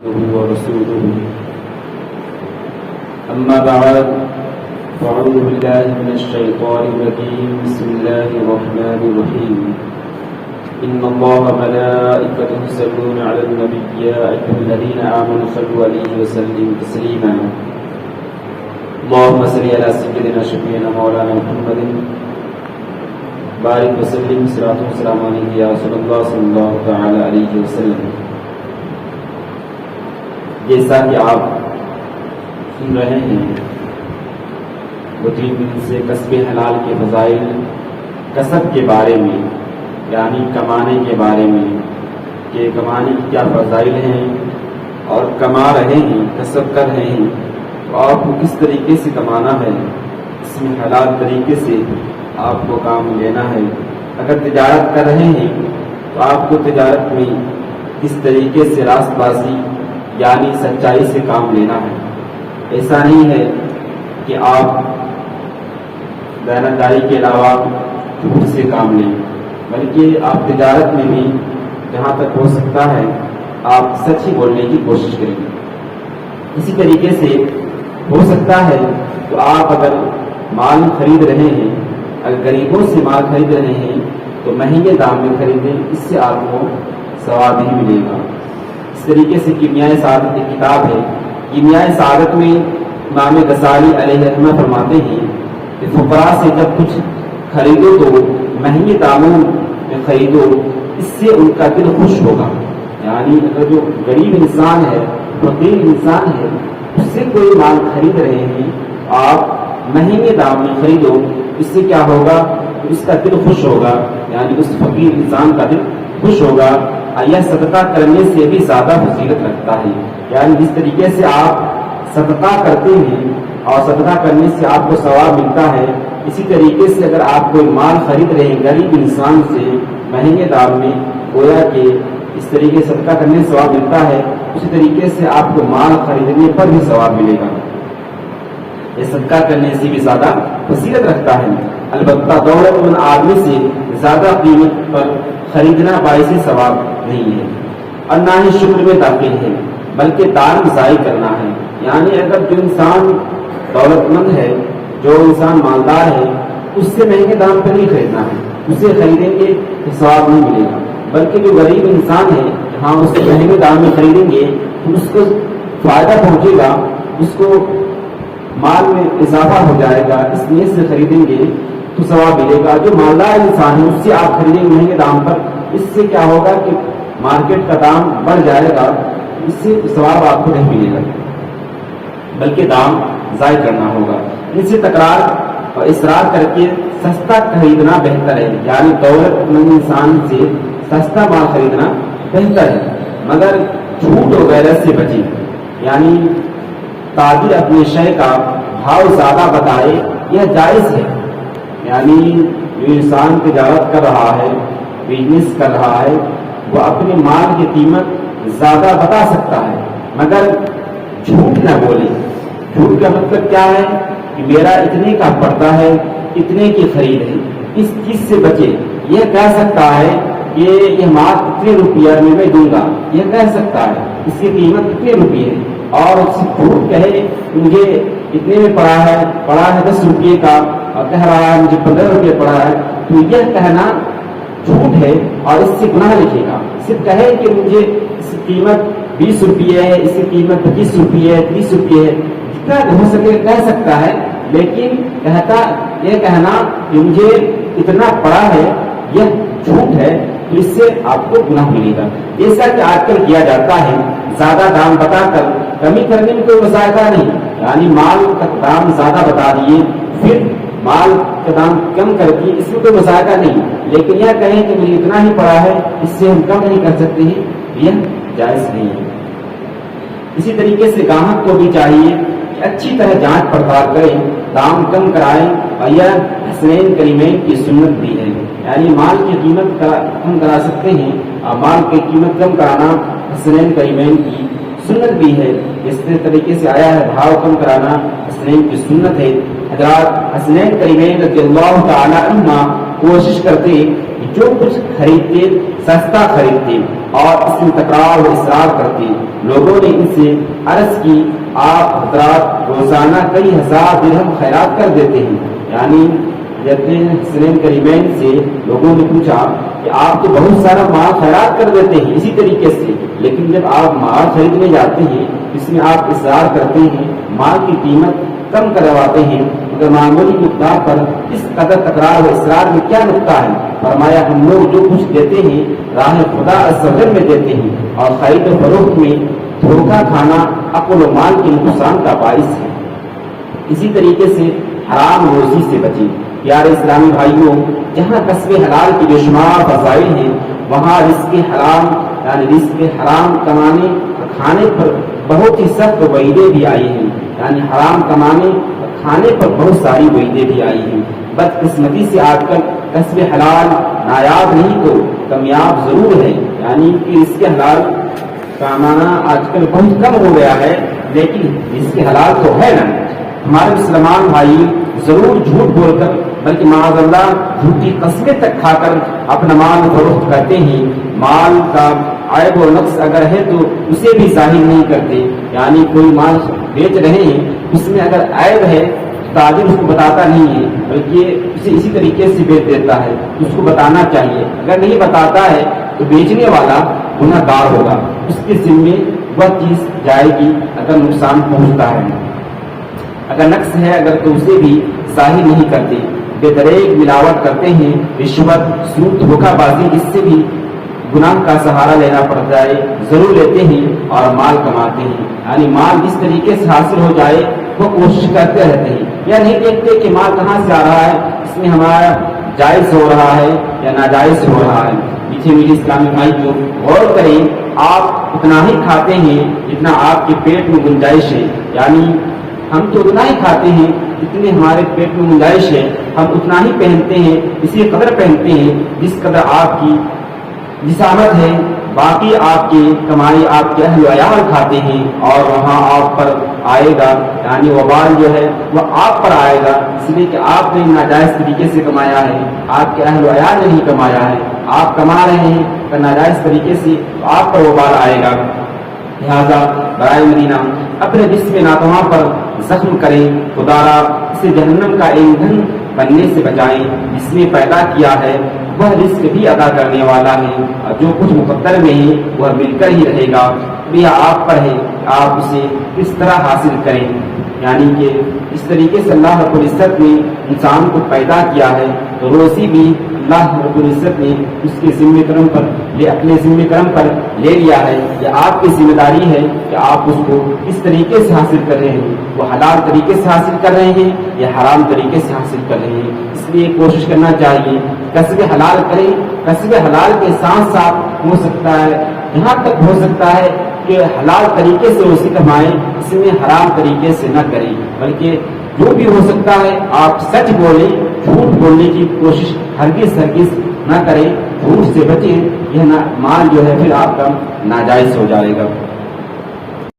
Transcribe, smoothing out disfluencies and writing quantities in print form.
ورسوله أما بعد فأعوذ بالله من الشيطان الرجيم بسم الله الرحمن الرحيم إن الله وملائكته يصلون على النبي يا أيها الذين آمنوا صلوا عليه وسلموا تسليما اللهم صل على سيدنا شفيعنا مولانا محمد بارك وسلم صلاة وسلام عليه يا رسول الله صلی اللہ تعالی علیہ وسلم. جیسا کہ آپ سن رہے ہیں وہ 3 دن سے کسب حلال کے فضائل، کسب کے بارے میں یعنی کمانے کے بارے میں کہ کمانے کی کیا فضائل ہیں اور کما رہے ہیں، کسب کر رہے ہیں تو آپ کو کس طریقے سے کمانا ہے، اس میں حلال طریقے سے آپ کو کام لینا ہے. اگر تجارت کر رہے ہیں تو آپ کو تجارت میں کس طریقے سے راست بازی یعنی سچائی سے کام لینا ہے. ایسا نہیں ہے کہ آپ دیانتداری کے علاوہ جھوٹ سے کام لیں، بلکہ آپ تجارت میں بھی جہاں تک ہو سکتا ہے آپ سچ ہی بولنے کی کوشش کریں. اسی طریقے سے ہو سکتا ہے تو آپ اگر مال خرید رہے ہیں، اگر غریبوں سے مال خرید رہے ہیں تو مہنگے دام میں خریدیں، اس سے آپ کو ثواب نہیں ملے گا. اس طریقے سے کیمیائے سعادت ایک کتاب ہے. کیمیائے سعادت میں امام غزالی علیہ رحمہ فرماتے ہیں کہ فقراء سے جب کچھ خریدو تو مہنگے داموں میں خریدو، اس سے ان کا دل خوش ہوگا. یعنی اگر جو غریب انسان ہے، فقیر انسان ہے، اس سے کوئی مال خرید رہے ہیں آپ مہنگے دام میں خریدو، اس سے کیا ہوگا؟ اس کا دل خوش ہوگا، یعنی اس فقیر انسان کا دل خوش ہوگا. یہ صدقہ کرنے سے بھی زیادہ فضیلت رکھتا ہے. یعنی جس طریقے سے آپ صدقہ کرتے ہیں اور صدقہ کرنے سے آپ کو ثواب ملتا ہے، اسی طریقے سے اگر آپ کوئی مال خرید رہے ہیں غریب انسان سے مہنگے دام میں، گویا کہ اس طریقے سے صدقہ کرنے سے ثواب ملتا ہے، اسی طریقے سے آپ کو مال خریدنے پر بھی ثواب ملے گا. یہ صدقہ کرنے سے بھی زیادہ فضیلت رکھتا ہے. البتہ دولت مند آدمی سے زیادہ قیمت پر خریدنا باعث ثواب نہیں ہے اور نہ ہی شکر میں داخل ہے، بلکہ دان ضائع کرنا ہے. یعنی اگر جو انسان دولت مند ہے، جو انسان مالدار ہے، اس سے مہنگے دام پر نہیں خریدنا ہے. اسے خریدیں گے تو ثواب نہیں ملے گا، بلکہ جو غریب انسان ہے ہاں اس سے مہنگے دام میں خریدیں گے تو اس کو فائدہ پہنچے گا، اس کو مال میں اضافہ ہو جائے گا. اس نیت سے خریدیں گے تو ثواب ملے گا. جو مالدار انسان ہے اس سے آپ خریدیں گے مہنگے دام پر، اس سے کیا ہوگا کہ مارکیٹ کا دام بڑھ جائے گا، اس سے ثواب آپ کو نہیں ملے گا بلکہ دام ضائع کرنا ہوگا. ان سے تکرار اور اصرار کر کے سستا خریدنا بہتر ہے. یعنی دولت مند انسان سے سستا مال خریدنا بہتر ہے، مگر جھوٹ وغیرہ سے بچیں. یعنی تاجر اپنے شے کا بھاؤ زیادہ بتائے یہ جائز ہے. یعنی جو انسان تجارت کر رہا ہے، بزنس کر رہا ہے، وہ اپنے مال کی قیمت زیادہ بتا سکتا ہے، مگر جھوٹ نہ بولے. جھوٹ کا مطلب کیا ہے کہ میرا اتنے کا پڑتا ہے، اتنے کی خرید ہے، اس چیز سے بچے. یہ کہہ سکتا ہے کہ یہ مال اتنے روپیہ میں دوں گا، یہ کہہ سکتا ہے اس کی قیمت اتنے روپیے ہے، اور اس سے جھوٹ کہے مجھے اتنے میں پڑا ہے 10 روپیے کا اور کہہ رہا ہے مجھے 15 روپیے پڑا ہے، تو یہ کہنا جھوٹ ہے اور اس سے گناہ لکھے گا. صرف کہے کہ مجھے اس کی قیمت 20 روپیے ہے، اس کی قیمت 25 روپیے ہے، 30 روپیے ہے، جتنا ہو سکے کہہ سکتا ہے، لیکن یہ کہنا کہ مجھے اتنا پڑا ہے یہ جھوٹ ہے، تو اس سے آپ کو گناہ ملے گا. جیسا کہ آج کل کیا جاتا ہے، زیادہ دام بتا کر کمی کرنے میں کوئی مذائقہ نہیں. یعنی مال کا دام زیادہ بتا دیے پھر مال کا دام کم کر کے، اس میں کوئی مذائقہ نہیں. لیکن یہ کہیں کہ مجھے اتنا ہی پڑا ہے، اس سے ہم کم نہیں کر سکتے ہیں، یہ جائز نہیں ہے. اسی طریقے سے گاہک کو بھی چاہیے کہ اچھی طرح جانچ پڑتال کریں، دام کم کرائیں. اور یہ حسنین کریمین کی سنت بھی ہے. یعنی مال کی قیمت کم کرا سکتے ہیں اور مال کی قیمت کم کرانا حسنین کریمین کی سنت بھی ہے. اس طریقے سے آیا ہے بھاؤ کم کرانا حسنین کی سنت ہے. حضرات حسنین کریمین رضی اللہ تعالی عنہ کوشش کرتے جو کچھ خریدتے سستا خریدتے اور اس میں تکرار و اصرار کرتے۔ لوگوں نے ان سے عرض کی آپ حضرات روزانہ کئی ہزار درہم خیرات کر دیتے ہیں، یعنی حسنین کریمین سے لوگوں نے پوچھا کہ آپ تو بہت سارا مال خیرات کر دیتے ہیں اسی طریقے سے، لیکن جب آپ مال خریدنے جاتے ہیں اس میں آپ اصرار کرتے ہیں، مال کی قیمت کم کرواتے ہیں، مگر معمولی مقدار پر اس قدر تکرار و اصرار میں کیا نقطہ ہے؟ فرمایا ہم لوگ جو کچھ دیتے ہیں راہ خدا عز و جل میں دیتے ہیں، اور خرید و فروخت میں دھوکہ کھانا عقل و مال کے نقصان کا باعث ہے۔ اسی طریقے سے حرام روزی سے بچیں۔ پیارے اسلامی بھائیوں، جہاں کسب حلال کی بے شمار فضائل ہیں، وہاں رزق حرام یعنی رزق حرام کمانے اور کھانے پر بہت ہی سخت وعیدیں بھی آئی ہیں، یعنی حرام کمانے اور کھانے پر بہت ساری وعیدیں بھی آئی ہیں۔ بدقسمتی سے آج کل کسب حلال نایاب نہیں تو کامیاب ضرور ہے، یعنی کہ رزق حلال کمانا آج کل بہت کم ہو گیا ہے، لیکن رزق حلال تو ہے نا۔ ہمارے مسلمان بھائی ضرور جھوٹ بول کر بلکہ معاذ اللہ جھوٹی قسمیں تک کھا کر اپنا مال فروخت کرتے ہیں۔ مال کا عیب و نقص اگر ہے تو اسے بھی ظاہر نہیں کرتے، یعنی کوئی مال بیچ رہے ہیں اس میں اگر عیب ہے تاجر اس کو بتاتا نہیں ہے، بلکہ اسے اسی طریقے سے بیچ دیتا ہے، اس کو بتانا چاہیے۔ اگر نہیں بتاتا ہے تو بیچنے والا گناہ گار ہوگا، اس کے ذمے وہ چیز جائے گی اگر نقصان پہنچتا ہے۔ اگر نقص ہے اگر تو اسے بھی ظاہر نہیں کرتے، بے دریغ ملاوٹ کرتے ہیں، رشوت سود دھوکہ بازی، اس سے بھی گناہ کا سہارا لینا پڑتا ہے، ضرور لیتے ہیں اور مال کماتے ہیں، یعنی مال جس طریقے سے حاصل ہو جائے وہ کوشش کرتے رہتے ہیں، یا نہیں دیکھتے کہ مال کہاں سے آ رہا ہے، اس میں ہمارا جائز ہو رہا ہے یا ناجائز ہو رہا ہے۔ میٹھے میٹھے اسلامی بھائی کو غور کریں، آپ اتنا ہی کھاتے ہیں جتنا آپ کے پیٹ میں گنجائش ہے، یعنی ہم تو اتنا ہی کھاتے ہیں جتنے ہمارے پیٹ میں گنجائش ہے، ہم اتنا ہی پہنتے ہیں، اسی قدر پہنتے ہیں جس قدر آپ کی جسامت ہے، باقی آپ کی کمائی آپ کے اہل و عیال کھاتے ہیں اور وہاں آپ پر آئے گا، یعنی وبال جو ہے وہ آپ پر آئے گا، اس لیے کہ آپ نے ناجائز طریقے سے کمایا ہے، آپ کے اہل و عیال نے نہیں کمایا ہے، آپ کما رہے ہیں تو ناجائز طریقے سے تو آپ پر وبال آئے گا۔ لہذا برائے مدینہ اپنے جسم ناتواں پر زخم کریں، خدا را اسے جہنم کا ایندھن بننے سے بچائیں، جس نے پیدا کیا ہے وہ رزق بھی ادا کرنے والا ہے، اور جو کچھ مقدر میں ہے وہ مل کر ہی رہے گا، یہ آپ پر ہے آپ اسے کس طرح حاصل کریں، یعنی کہ اس طریقے سے اللہ رب العزت نے انسان کو پیدا کیا ہے تو روزی بھی اللہ رب العزت نے اس کے ذمہ کرم پر اپنے ذمہ کرم پر لے لیا ہے، یہ آپ کی ذمہ داری ہے کہ آپ اس کو کس طریقے سے حاصل کر رہے ہیں، وہ حلال طریقے سے حاصل کر رہے ہیں یا حرام طریقے سے حاصل کر رہے ہیں۔ اس لیے کوشش کرنا چاہیے کسب حلال کریں، کسب حلال کے ساتھ ساتھ ہو سکتا ہے یہاں تک ہو سکتا ہے کہ حلال طریقے سے اسے کمائیں، اس میں حرام طریقے سے نہ کریں، بلکہ جو بھی ہو سکتا ہے آپ سچ بولیں، جھوٹ بولنے کی کوشش ہرگز نہ کریں، جھوٹ سے بچیں، یہ مال جو ہے پھر آپ کا ناجائز ہو جائے گا۔